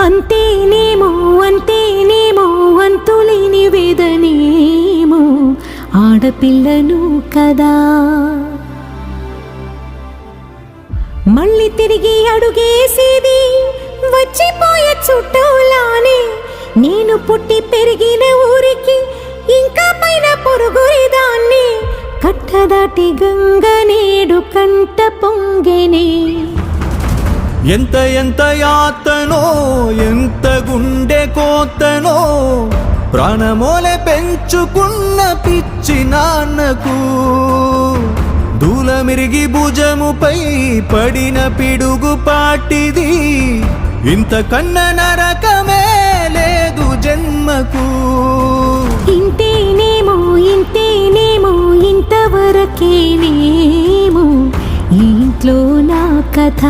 అంతేనేమో అంతేనేమో అంతులేని వేదనేమో ఆడపిల్లను కదా. మళ్ళీ తిరిగి అడుగేసేది వచ్చిపోయే చుట్టూలానే. నేను పుట్టి పెరిగిన ఊరికి ఇంకా పైన పొరుగురిదాన్ని. కట్టదాటి గంగ నేడు కంట పొంగెనే. ఎంత ఎంత యాతనో ఎంత గుండె కోతనో ప్రాణమోలే పెంచుకున్న పిచ్చి నాన్నకు దూలమిరిగి భుజముపై పడిన పిడుగు పాటిది. ఇంతకన్నా నరకమే లేదు జన్మకు. ఇంతేనేమో ఇంతేనేమో ఇంతవరకేనేమో ఈ ఇంట్లో నా కథ.